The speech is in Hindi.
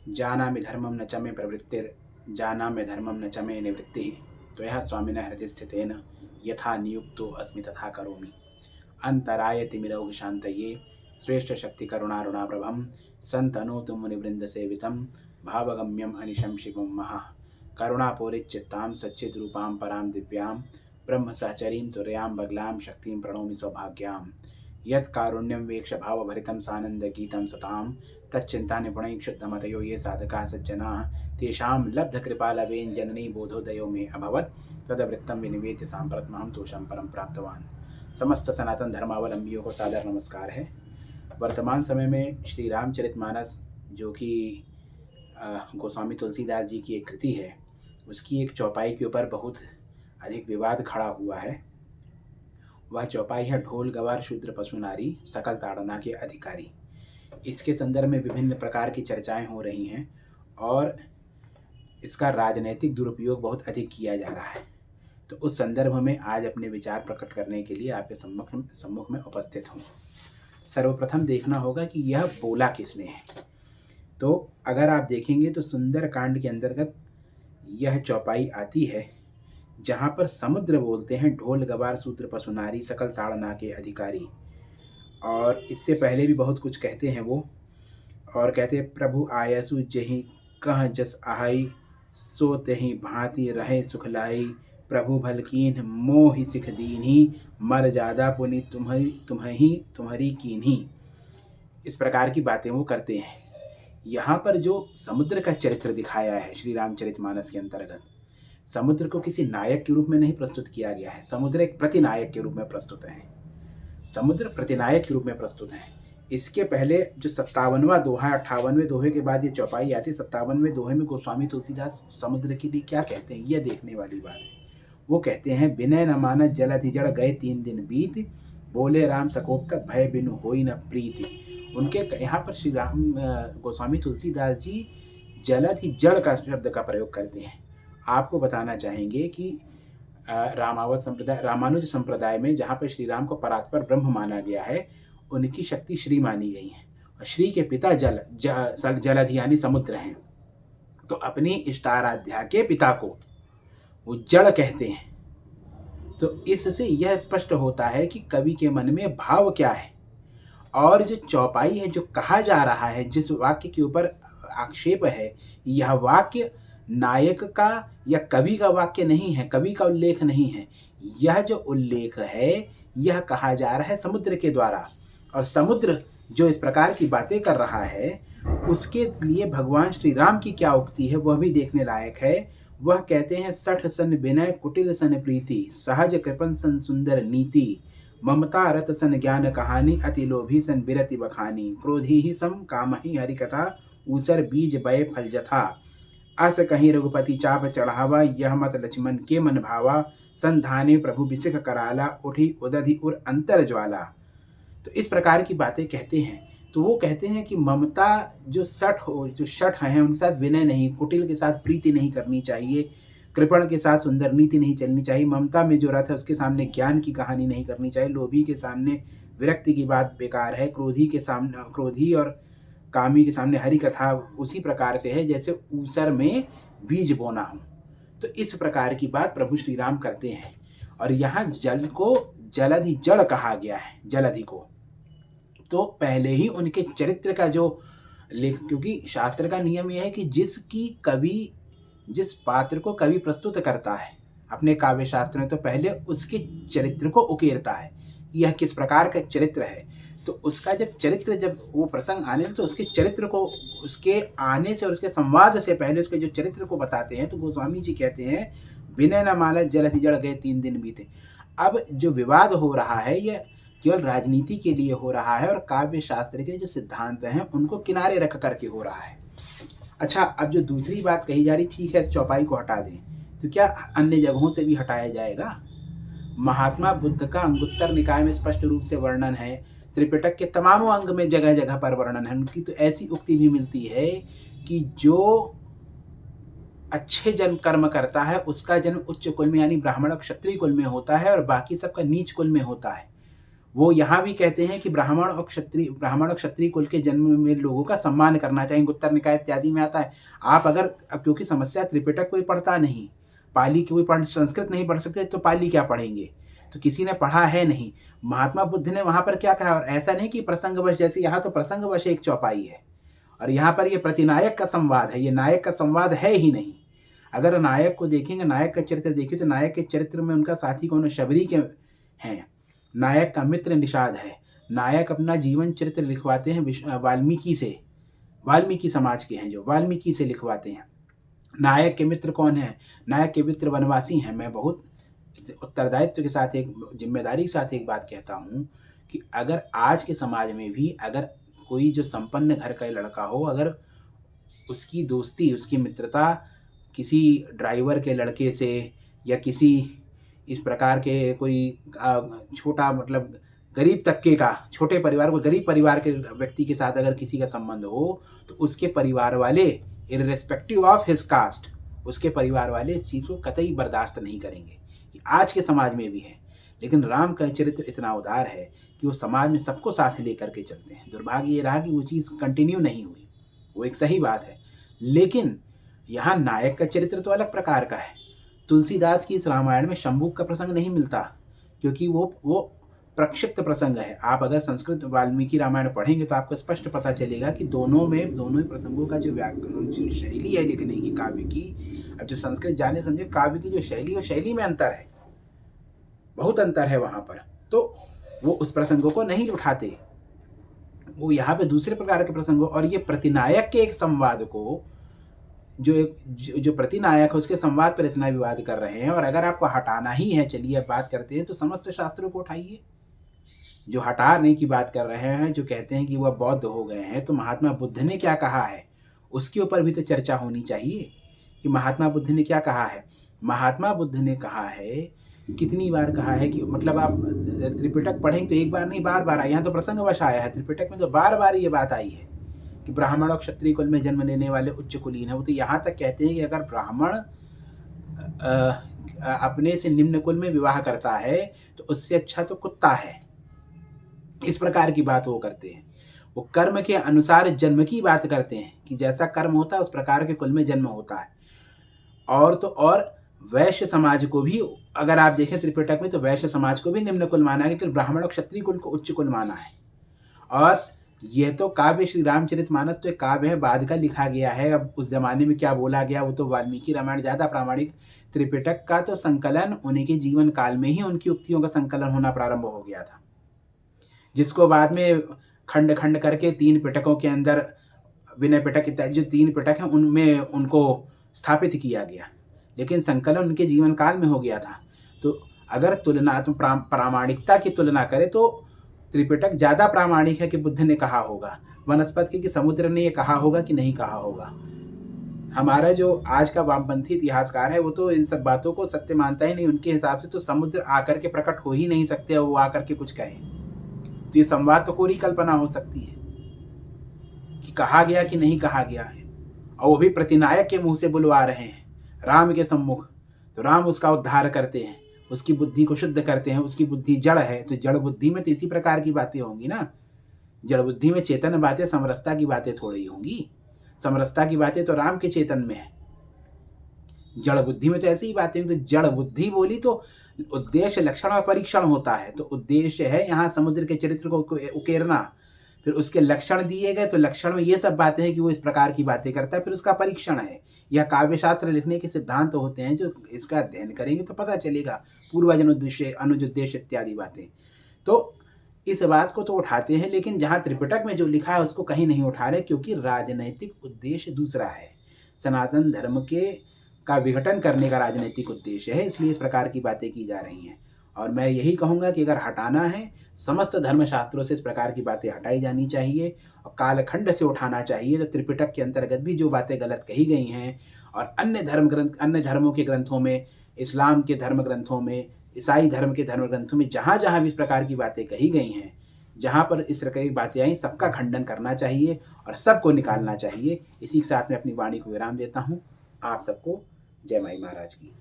जानामि धर्मं न च मे प्रवृत्तिर्जानाम्य धर्मं न च मे निवृत्तिः त्वया स्वामिनः हृदि स्थितेन यथा नियुक्तो अस्मि तथा करोमि। अंतराय तिमिरौघ शांतये श्रेष्ठ शक्ति करुणारुणाप्रभं संतनोतु मुनिवृंद सेवितं भावगम्यम अनिशम शिवम महा करुणापूरिचित्तां सच्चिद्रूपां परां दिव्यां ब्रह्म सहचरीं तुर्यां बगलां शक्तिं प्रणौमि सौभाग्यां यत्कारुण्यं वीक्ष भावभरितं सानन्दगीतं सतां तच्चिन्ता निपुणैः क्षुब्धमतयो ये साधकाः सज्जनाः तेषां लब्धकृपालवेन जननी बोधोदयो मे अभवत् तदवृत्तं विनिवेद्य साम्प्रतमहं तोषं परं प्राप्तवान्। समस्त सनातन धर्मावलंबियों को सादर नमस्कार है। वर्तमान समय में श्री रामचरितमानस जो कि गोस्वामी तुलसीदास जी की एक कृति है, उसकी एक चौपाई के ऊपर बहुत अधिक विवाद खड़ा हुआ है। वह चौपाई है ढोल गवार शूद्र पशु नारी सकल ताड़ना के अधिकारी। इसके संदर्भ में विभिन्न प्रकार की चर्चाएं हो रही हैं और इसका राजनैतिक दुरुपयोग बहुत अधिक किया जा रहा है। तो उस संदर्भ में आज अपने विचार प्रकट करने के लिए आपके सम्मुख में उपस्थित हूँ। सर्वप्रथम देखना होगा कि यह बोला किसने है। तो अगर आप देखेंगे तो सुंदर कांड के अंतर्गत यह चौपाई आती है जहाँ पर समुद्र बोलते हैं ढोल गवार सूत्र पशु नारी सकल ताड़ना के अधिकारी। और इससे पहले भी बहुत कुछ कहते हैं वो, और कहते हैं प्रभु आयसु जही कह जस आहाई सो तही भांति रहे सुखलाई प्रभु भलकीन मोहि सिख दीन्ही मर ज्यादा पुनि तुम्हारी कीन्ही। इस प्रकार की बातें वो करते हैं। यहाँ पर जो समुद्र का चरित्र दिखाया है श्री रामचरितमानस के अंतर्गत, समुद्र को किसी नायक के रूप में नहीं प्रस्तुत किया गया है। समुद्र एक प्रतिनायक के रूप में प्रस्तुत है। समुद्र प्रतिनायक के रूप में प्रस्तुत है। इसके पहले जो 57वां दोहा, 58वें दोहे के बाद ये चौपाई आती है। 57वें दोहे में गोस्वामी तुलसीदास समुद्र के लिए क्या कहते हैं, यह देखने वाली बात है। वो कहते हैं विनय न मानत जलधि जड़ गए 3 दिन बीत बोले राम सकोप तक भय बिनु होई न प्रीति। उनके यहाँ पर श्री राम गोस्वामी तुलसीदास जी जलधि जड़ का शब्द का प्रयोग करते हैं। आपको बताना चाहेंगे कि रामानुज संप्रदाय में जहाँ पर श्री राम को परात्पर ब्रह्म माना गया है, उनकी शक्ति श्री मानी गई है और श्री के पिता जलधि यानी समुद्र हैं। तो अपनी इष्टाराध्या के पिता को वो जड़ कहते हैं। तो इससे यह स्पष्ट होता है कि कवि के मन में भाव क्या है। और जो चौपाई है, जो कहा जा रहा है, जिस वाक्य के ऊपर आक्षेप है, यह वाक्य नायक का या कवि का वाक्य नहीं है, कवि का उल्लेख नहीं है। यह जो उल्लेख है यह कहा जा रहा है समुद्र के द्वारा। और समुद्र जो इस प्रकार की बातें कर रहा है, उसके लिए भगवान श्री राम की क्या उक्ति है वह भी देखने लायक है। वह कहते हैं सठ सन विनय कुटिल सन प्रीति सहज कृपन सन सुंदर नीति ममता रत सन ज्ञान कहानी अति लोभी सन बिरति बखानी क्रोधी ही सम काम ही हरि कथा ऊसर बीज बय फल जथा अस कहीं रघुपति चाप चढ़ावा यह मत लक्ष्मण के मन भावा संधाने प्रभु बिसिख कराला उठी उदधि उर अंतर ज्वाला। तो इस प्रकार की बातें कहते हैं। तो वो कहते हैं कि ममता जो शठ हैं उनके साथ विनय नहीं, कुटिल के साथ प्रीति नहीं करनी चाहिए, कृपण के साथ सुंदर नीति नहीं चलनी चाहिए, ममता में जो रथ है उसके सामने ज्ञान की कहानी नहीं करनी चाहिए, लोभी के सामने विरक्ति की बात बेकार है, क्रोधी और कामी के सामने हरि कथा उसी प्रकार से है जैसे ऊसर में बीज बोना हो। तो इस प्रकार की बात प्रभु श्री राम करते हैं। और यहाँ जल को जलधि जड़ कहा गया है, जलधि को। तो पहले ही उनके चरित्र का जो क्योंकि शास्त्र का नियम यह है कि जिस पात्र को कवि प्रस्तुत करता है अपने काव्य शास्त्र में, तो पहले उसके चरित्र को उकेरता है, यह किस प्रकार का चरित्र है। तो उसका जब वो प्रसंग आने तो उसके चरित्र को, उसके आने से और उसके संवाद से पहले उसके जो चरित्र को बताते हैं। तो गोस्वामी जी कहते हैं विनय न मानत जलधि जड़ गए 3 दिन बीते। अब जो विवाद हो रहा है यह केवल राजनीति के लिए हो रहा है और काव्य शास्त्र के जो सिद्धांत हैं उनको किनारे रख करके हो रहा है। अच्छा, अब जो दूसरी बात कही जा रही, ठीक है इस चौपाई को हटा दें, तो क्या अन्य जगहों से भी हटाया जाएगा? महात्मा बुद्ध का अंगुत्तर निकाय में स्पष्ट रूप से वर्णन है, त्रिपिटक के तमामों अंग में जगह जगह पर वर्णन है। उनकी तो ऐसी उक्ति भी मिलती है कि जो अच्छे जन्म कर्म करता है उसका जन्म उच्च कुल में यानी ब्राह्मण क्षत्रिय कुल में होता है और बाकी सबका नीच कुल में होता है। वो यहाँ भी कहते हैं कि ब्राह्मण और क्षत्रिय कुल के जन्म में लोगों का सम्मान करना चाहिए, उत्तर निकाय इत्यादि में आता है। आप अगर, अब क्योंकि समस्या त्रिपिटक कोई पढ़ता नहीं, पाली कोई संस्कृत नहीं पढ़ सकते तो पाली क्या पढ़ेंगे, तो किसी ने पढ़ा है नहीं। महात्मा बुद्ध ने वहाँ पर क्या कहा, और ऐसा नहीं कि प्रसंगवश, जैसे यहाँ तो प्रसंगवश एक चौपाई है और यहाँ पर ये प्रतिनायक का संवाद है, ये नायक का संवाद है ही नहीं। अगर नायक को देखेंगे, नायक का चरित्र देखिए, तो नायक के चरित्र में उनका साथी कौन है, शबरी के हैं। नायक का मित्र निषाद है। नायक अपना जीवन चरित्र लिखवाते हैं वाल्मीकि से, वाल्मीकि समाज के हैं जो, वाल्मीकि से लिखवाते हैं। नायक के मित्र कौन है, नायक के मित्र वनवासी हैं। मैं बहुत उत्तरदायित्व के साथ, एक जिम्मेदारी के साथ एक बात कहता हूँ कि अगर आज के समाज में भी अगर कोई जो संपन्न घर का लड़का हो, अगर उसकी दोस्ती, उसकी मित्रता किसी ड्राइवर के लड़के से या किसी इस प्रकार के कोई छोटा, मतलब गरीब तबके का, छोटे परिवार को, गरीब परिवार के व्यक्ति के साथ अगर किसी का संबंध हो, तो उसके परिवार वाले, इररेस्पेक्टिव ऑफ हिज कास्ट, उसके परिवार वाले इस चीज़ को कतई बर्दाश्त नहीं करेंगे। ये आज के समाज में भी है। लेकिन राम का चरित्र इतना उदार है कि वो समाज में सबको साथ लेकर के चलते हैं। दुर्भाग्य ये रहा कि वो चीज़ कंटिन्यू नहीं हुई, वो एक सही बात है। लेकिन यहाँ नायक का चरित्र तो अलग प्रकार का है। तुलसीदास की इस रामायण में शंभू का प्रसंग नहीं मिलता, क्योंकि वो प्रक्षिप्त प्रसंग है। आप अगर संस्कृत वाल्मीकि रामायण पढ़ेंगे तो आपको स्पष्ट पता चलेगा कि दोनों ही प्रसंगों का जो व्याकरण, जो शैली है लिखने की, काव्य की, अब जो संस्कृत जाने समझे, काव्य की जो शैली, वो शैली में अंतर है, बहुत अंतर है वहाँ पर। तो वो उस प्रसंगों को नहीं उठाते, वो यहाँ पे दूसरे प्रकार के प्रसंगों, और ये प्रतिनायक के एक संवाद को, जो प्रतिनायक है उसके संवाद पर इतना विवाद कर रहे हैं। और अगर आपको हटाना ही है, चलिए अब बात करते हैं, तो समस्त शास्त्रों को उठाइए। जो हटाने की बात कर रहे हैं, जो कहते हैं कि वह बौद्ध हो गए हैं, तो महात्मा बुद्ध ने क्या कहा है उसके ऊपर भी तो चर्चा होनी चाहिए कि महात्मा बुद्ध ने क्या कहा है। महात्मा बुद्ध ने कहा है, कितनी बार कहा है कि, मतलब आप त्रिपिटक पढ़ेंगे तो एक बार नहीं, बार बार आया, यहाँ तो प्रसंगवश आया है, त्रिपिटक में तो बार बार ये बात आई है कि ब्राह्मण और क्षत्रिय कुल में जन्म लेने वाले उच्च कुलीन है। वो तो यहाँ तक कहते हैं कि अगर ब्राह्मण अपने से निम्न कुल में विवाह करता है तो उससे अच्छा तो कुत्ता है, इस प्रकार की बात वो करते हैं। वो कर्म के अनुसार जन्म की बात करते हैं कि जैसा कर्म होता है उस प्रकार के कुल में जन्म होता है। और तो और वैश्य समाज को भी अगर आप देखें त्रिपिटक में, तो वैश्य समाज को भी निम्न कुल माना है, लेकिन ब्राह्मण और क्षत्रिय कुल को उच्च कुल माना है। और यह तो काव्य श्री रामचरितमानस तो एक काव्य है, बाद का लिखा गया है। अब उस जमाने में क्या बोला गया वो तो वाल्मीकि रामायण ज़्यादा प्रामाणिक। त्रिपिटक का तो संकलन उन्हीं के जीवन काल में ही उनकी उक्तियों का संकलन होना प्रारंभ हो गया था, जिसको बाद में खंड खंड करके 3 पिटकों के अंदर, विनय पिटक इत्यादि जो 3 पिटक हैं उनमें उनको स्थापित किया गया, लेकिन संकलन उनके जीवन काल में हो गया था। तो अगर तुलनात्मक प्रामाणिकता की तुलना करें तो त्रिपिटक ज़्यादा प्रामाणिक है कि बुद्ध ने कहा होगा, वनस्पति कि समुद्र ने ये कहा होगा कि नहीं कहा होगा। हमारा जो आज का वामपंथी इतिहासकार है वो तो इन सब बातों को सत्य मानता ही नहीं। उनके हिसाब से तो समुद्र आकर के प्रकट हो ही नहीं सकते और वो आकर के कुछ कहे, तो ये संवाद तो कोरी कल्पना हो सकती है कि कहा गया कि नहीं कहा गया है, और वो भी प्रतिनायक के मुंह से बुलवा रहे हैं राम के सम्मुख। तो राम उसका उद्धार करते हैं, उसकी बुद्धि को शुद्ध करते हैं। उसकी बुद्धि जड़ है, तो जड़ बुद्धि में तो इसी प्रकार की बातें होंगी ना। जड़ बुद्धि में चेतन बातें, समरसता की बातें थोड़ी होंगी। समरसता की बातें तो राम के चेतन में है, जड़ बुद्धि में तो ऐसी ही बातें होंगी। तो जड़ बुद्धि बोली तो उद्देश्य, लक्षण और परीक्षण होता है। तो उद्देश्य है यहाँ समुद्र के चरित्र को उकेरना, फिर उसके लक्षण दिए गए, तो लक्षण में ये सब बातें हैं कि वो इस प्रकार की बातें करता है। फिर उसका परीक्षण है। यह काव्यशास्त्र लिखने के सिद्धांत होते हैं, जो इसका अध्ययन करेंगे तो पता चलेगा, पूर्वज अनुद्देश्य, अनुज उद्देश्य इत्यादि बातें। तो इस बात को तो उठाते हैं, लेकिन जहाँ त्रिपिटक में जो लिखा है उसको कहीं नहीं उठा रहे, क्योंकि राजनैतिक उद्देश्य दूसरा है। सनातन धर्म का विघटन करने का राजनीतिक उद्देश्य है, इसलिए इस प्रकार की बातें की जा रही हैं। और मैं यही कहूँगा कि अगर हटाना है, समस्त धर्मशास्त्रों से इस प्रकार की बातें हटाई जानी चाहिए और कालखंड से उठाना चाहिए। तो त्रिपिटक के अंतर्गत भी जो बातें गलत कही गई हैं, और अन्य धर्मों के ग्रंथों में, इस्लाम के धर्म ग्रंथों में, ईसाई धर्म के धर्म ग्रंथों में, जहाँ जहाँ भी इस प्रकार की बातें कही गई हैं, जहाँ पर इस प्रकार की बातें आई, सबका खंडन करना चाहिए और सबको निकालना चाहिए। इसी के साथ मैं अपनी वाणी को विराम देता हूँ। आप सबको जय माई महाराज की।